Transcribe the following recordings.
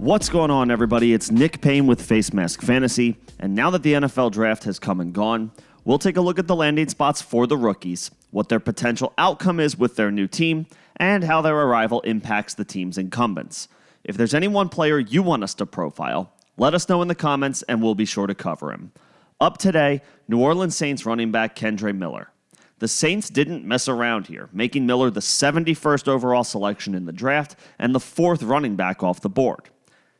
What's going on, everybody? It's Nick Payne with Facemask Fantasy, and now that the NFL draft has come and gone, we'll take a look at the landing spots for the rookies, what their potential outcome is with their new team, and how their arrival impacts the team's incumbents. If there's any one player you want us to profile, let us know in the comments and we'll be sure to cover him. Up today, New Orleans Saints running back Kendre Miller. The Saints didn't mess around here, making Miller the 71st overall selection in the draft and the 4th running back off the board.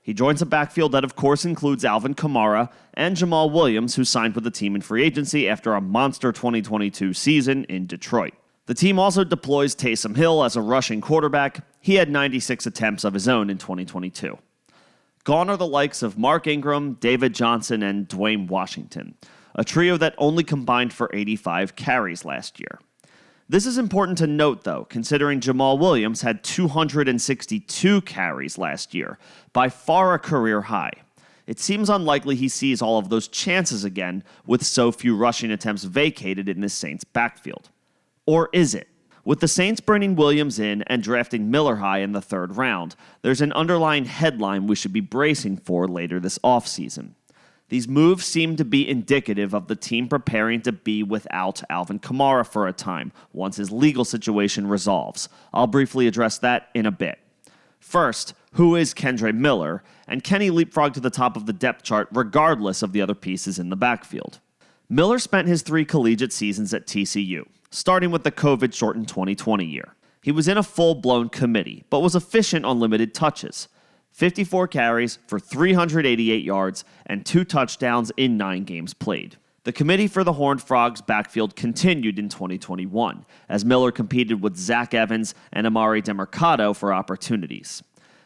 He joins a backfield that, of course, includes Alvin Kamara and Jamal Williams, who signed with the team in free agency after a monster 2022 season in Detroit. The team also deploys Taysom Hill as a rushing quarterback. He had 96 attempts of his own in 2022. Gone are the likes of Mark Ingram, David Johnson, and Dwayne Washington, a trio that only combined for 85 carries last year. This is important to note, though, considering Jamal Williams had 262 carries last year, by far a career high. It seems unlikely he sees all of those chances again with so few rushing attempts vacated in this Saints backfield. Or is it? With the Saints bringing Williams in and drafting Miller high in the 3rd round, there's an underlying headline we should be bracing for later this offseason. These moves seem to be indicative of the team preparing to be without Alvin Kamara for a time, once his legal situation resolves. I'll briefly address that in a bit. First, who is Kendre Miller, and can he leapfrog to the top of the depth chart regardless of the other pieces in the backfield? Miller spent his 3 collegiate seasons at TCU, starting with the COVID-shortened 2020 year. He was in a full-blown committee, but was efficient on limited touches. 54 carries for 388 yards and 2 touchdowns in 9 games played. The committee for the Horned Frogs backfield continued in 2021, as Miller competed with Zach Evans and Amari DeMercado for opportunities.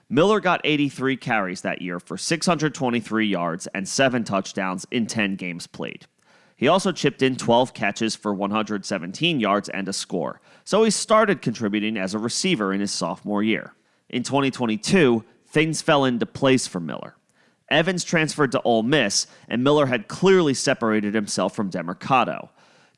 Miller got 83 carries that year for 623 yards and 7 touchdowns in 10 games played. He also chipped in 12 catches for 117 yards and a score, so he started contributing as a receiver in his sophomore year. In 2022, things fell into place for Miller. Evans transferred to Ole Miss, and Miller had clearly separated himself from DeMercado.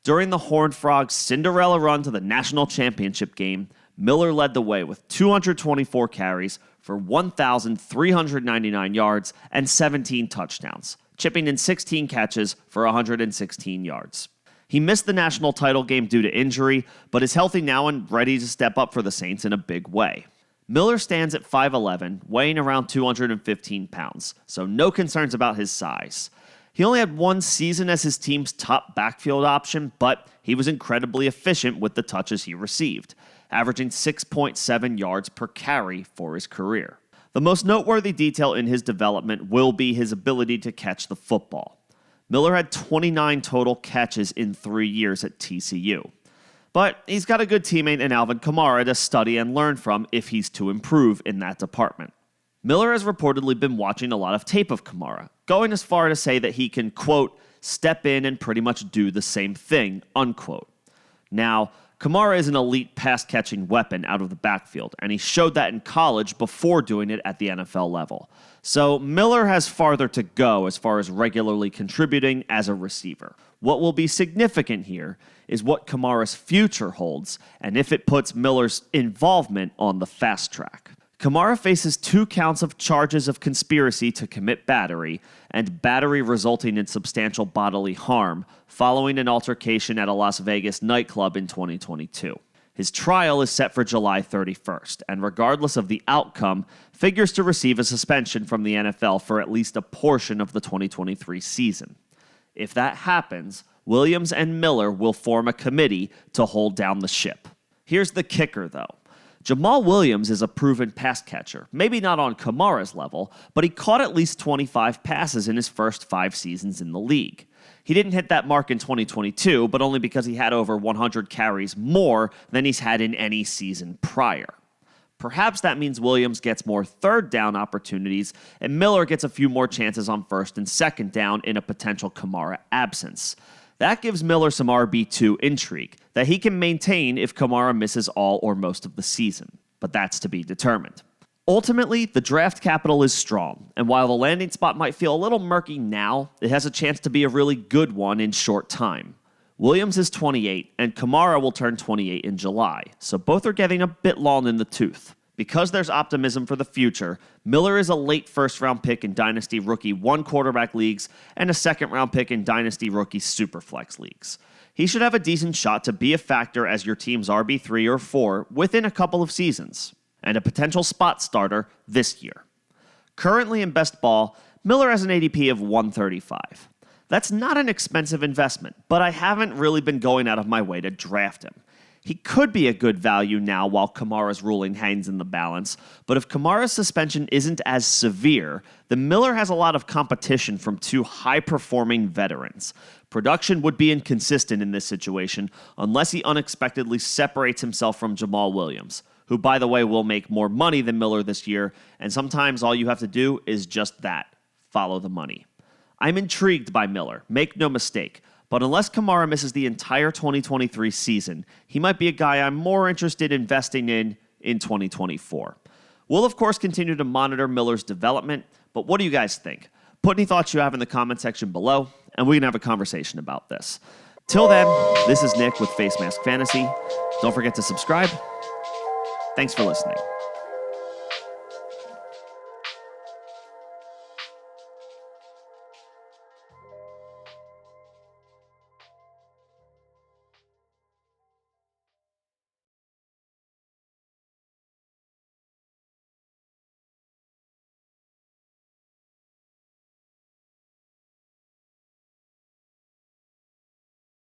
During the Horned Frogs' Cinderella run to the national championship game, Miller led the way with 224 carries for 1,399 yards and 17 touchdowns, chipping in 16 catches for 116 yards. He missed the national title game due to injury, but is healthy now and ready to step up for the Saints in a big way. Miller stands at 5'11", weighing around 215 pounds, so no concerns about his size. He only had 1 season as his team's top backfield option, but he was incredibly efficient with the touches he received, averaging 6.7 yards per carry for his career. The most noteworthy detail in his development will be his ability to catch the football. Miller had 29 total catches in 3 years at TCU. But he's got a good teammate in Alvin Kamara to study and learn from if he's to improve in that department. Miller has reportedly been watching a lot of tape of Kamara, going as far to say that he can, quote, step in and pretty much do the same thing, unquote. Now, Kamara is an elite pass-catching weapon out of the backfield, and he showed that in college before doing it at the NFL level. So Miller has farther to go as far as regularly contributing as a receiver. What will be significant here is what Kamara's future holds, and if it puts Miller's involvement on the fast track. Kamara faces 2 counts of charges of conspiracy to commit battery, and battery resulting in substantial bodily harm, following an altercation at a Las Vegas nightclub in 2022. His trial is set for July 31st, and regardless of the outcome, figures to receive a suspension from the NFL for at least a portion of the 2023 season. If that happens, Williams and Miller will form a committee to hold down the ship. Here's the kicker, though. Jamal Williams is a proven pass catcher, maybe not on Kamara's level, but he caught at least 25 passes in his first 5 seasons in the league. He didn't hit that mark in 2022, but only because he had over 100 carries more than he's had in any season prior. Perhaps that means Williams gets more 3rd down opportunities, and Miller gets a few more chances on 1st and 2nd down in a potential Kamara absence. That gives Miller some RB2 intrigue that he can maintain if Kamara misses all or most of the season, but that's to be determined. Ultimately, the draft capital is strong, and while the landing spot might feel a little murky now, it has a chance to be a really good one in short time. Williams is 28, and Kamara will turn 28 in July, so both are getting a bit long in the tooth. Because there's optimism for the future, Miller is a late first-round pick in Dynasty Rookie 1 quarterback leagues and a second-round pick in Dynasty Rookie Superflex leagues. He should have a decent shot to be a factor as your team's RB3 or 4 within a couple of seasons, and a potential spot starter this year. Currently in best ball, Miller has an ADP of 135. That's not an expensive investment, but I haven't really been going out of my way to draft him. He could be a good value now while Kamara's ruling hangs in the balance, but if Kamara's suspension isn't as severe, then Miller has a lot of competition from 2 high-performing veterans. Production would be inconsistent in this situation unless he unexpectedly separates himself from Jamal Williams, who, by the way, will make more money than Miller this year, and sometimes all you have to do is just that, follow the money. I'm intrigued by Miller, make no mistake, but unless Kamara misses the entire 2023 season, he might be a guy I'm more interested in investing in 2024. We'll, of course, continue to monitor Miller's development, but what do you guys think? Put any thoughts you have in the comment section below, and we can have a conversation about this. Till then, this is Nick with Facemask Fantasy. Don't forget to subscribe. Thanks for listening.